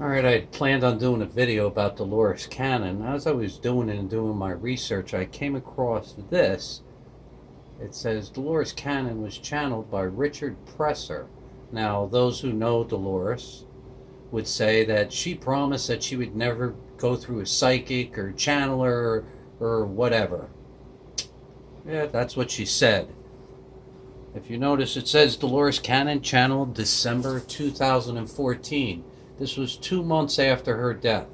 Alright, I had planned on doing a video about Dolores Cannon. As I was doing it and doing my research, I came across this. It says Dolores Cannon was channeled by Richard Presser. Now, those who know Dolores would say that she promised that she would never go through a psychic or channeler or whatever. Yeah, that's what she said. If you notice, it says Dolores Cannon channeled December 2014. This was 2 months after her death.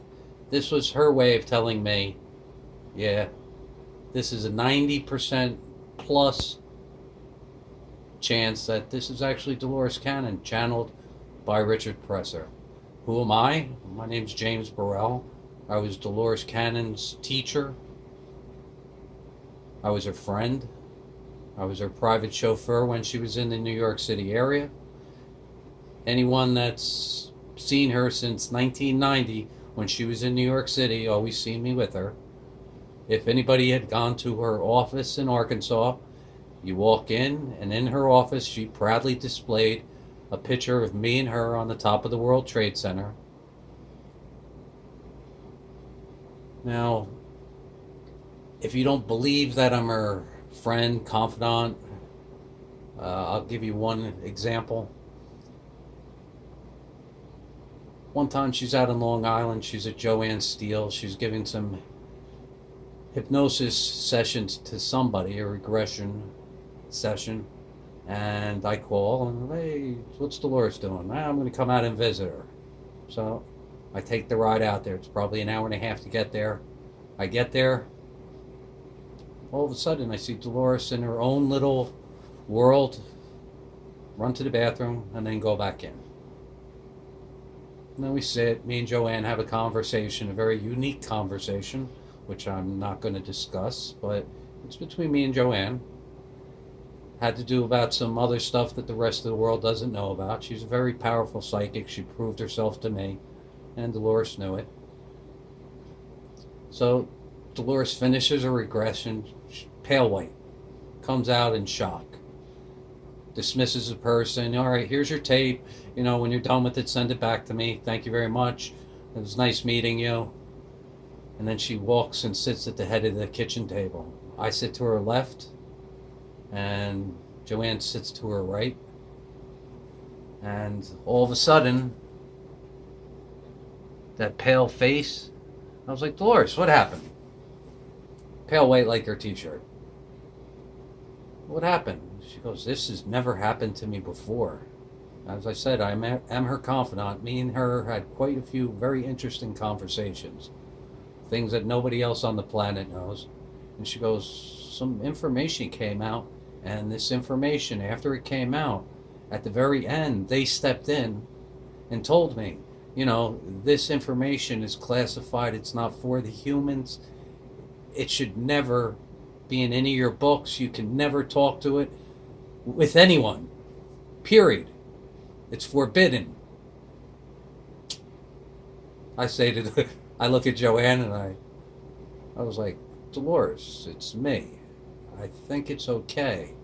This was her way of telling me, yeah, this is a 90% plus chance that this is actually Dolores Cannon channeled by Richard Presser. Who am I? My name's James Burrell. I was Dolores Cannon's teacher. I was her friend. I was her private chauffeur when she was in the New York City area. Anyone that's seen her since 1990 when she was in New York City always seen me with her. If anybody had gone to her office in Arkansas, you walk in her office she proudly displayed a picture of me and her on the top of the World Trade Center. Now, if you don't believe that I'm her friend, confidant, I'll give you one example. One time she's out in Long Island, she's at Joanne Steele, she's giving some hypnosis sessions to somebody, a regression session, and I call and, hey, what's Dolores doing? I'm going to come out and visit her. So I take the ride out there. It's probably an hour and a half to get there. I get there. All of a sudden I see Dolores in her own little world, run to the bathroom, and then go back in. And then we sit, me and Joanne have a conversation, a very unique conversation, which I'm not going to discuss, but it's between me and Joanne. Had to do about some other stuff that the rest of the world doesn't know about. She's a very powerful psychic. She proved herself to me, and Dolores knew it. So Dolores finishes her regression, pale white, comes out in shock, dismisses the person. All right, here's your tape. When you're done with it, send it back to me. Thank you very much. It was nice meeting you. And then she walks and sits at the head of the kitchen table. I sit to her left, and Joanne sits to her right. And all of a sudden, that pale face, I was like, Dolores, what happened? Pale white like her t-shirt. What happened? She goes, this has never happened to me before. As I said, I am her confidant. Me and her had quite a few very interesting conversations. Things that nobody else on the planet knows. And she goes, some information came out, and this information, after it came out, at the very end, they stepped in and told me, this information is classified. It's not for the humans. It should never be in any of your books. You can never talk to it with anyone. Period. It's forbidden. I say I look at Joanne and I was like, Dolores, it's me. I think it's okay.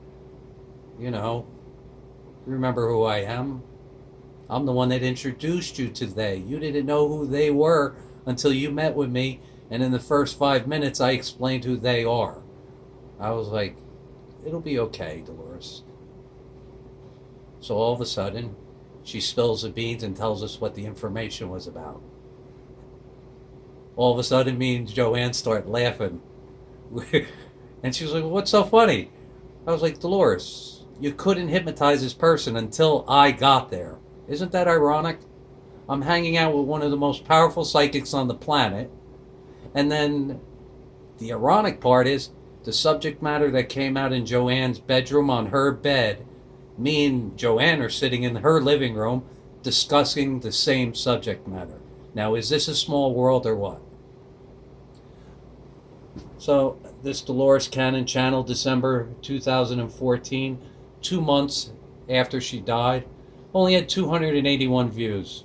Remember who I am? I'm the one that introduced you to they. You didn't know who they were until you met with me, and in the first 5 minutes I explained who they are. I was like, it'll be okay, Dolores. So all of a sudden, she spills the beans and tells us what the information was about. All of a sudden, me and Joanne start laughing. And she was like, well, what's so funny? I was like, Dolores, you couldn't hypnotize this person until I got there. Isn't that ironic? I'm hanging out with one of the most powerful psychics on the planet. And then the ironic part is the subject matter that came out in Joanne's bedroom on her bed. Me and Joanne are sitting in her living room discussing the same subject matter. Now, is this a small world or what? So, this Dolores Cannon channel, December 2014, 2 months after she died, only had 281 views.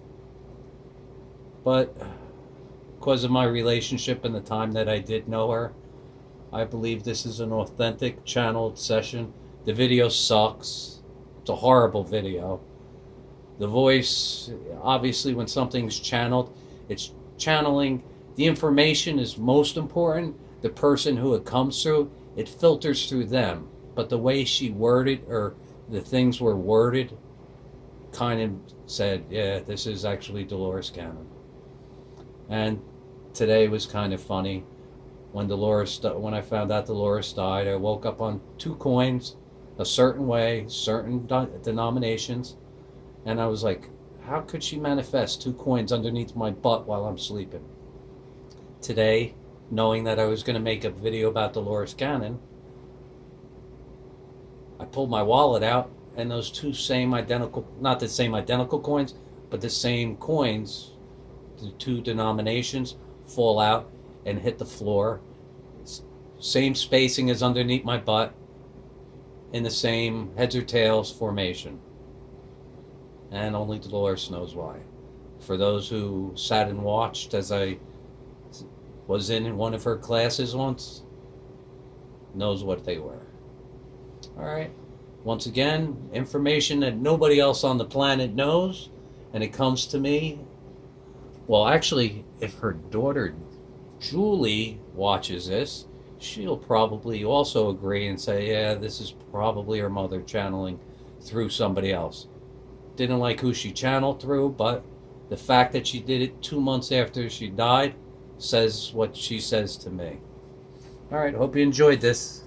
But because of my relationship and the time that I did know her, I believe this is an authentic channeled session. The video sucks. It's a horrible video. The voice, obviously, when something's channeled, it's channeling. The information is most important. The person who it comes through, it filters through them. But the way she worded, or the things were worded, kind of said, yeah, this is actually Dolores Cannon. And today was kind of funny. When I found out Dolores died, I woke up on 2 coins, a certain way, certain denominations, and I was like, how could she manifest 2 coins underneath my butt while I'm sleeping? Today, knowing that I was going to make a video about Dolores Cannon, I pulled my wallet out, and those 2 same identical, not the same identical coins, but the same coins, the 2 denominations, fall out and hit the floor. Same spacing as underneath my butt, in the same heads or tails formation. And only Dolores knows why. For those who sat and watched as I was in one of her classes once, knows what they were. All right. Once again, information that nobody else on the planet knows, and it comes to me. Well, actually, if her daughter Julie watches this, she'll probably also agree and say, yeah, this is probably her mother channeling through somebody else. Didn't like who she channeled through, but the fact that she did it 2 months after she died says what she says to me. All right, hope you enjoyed this.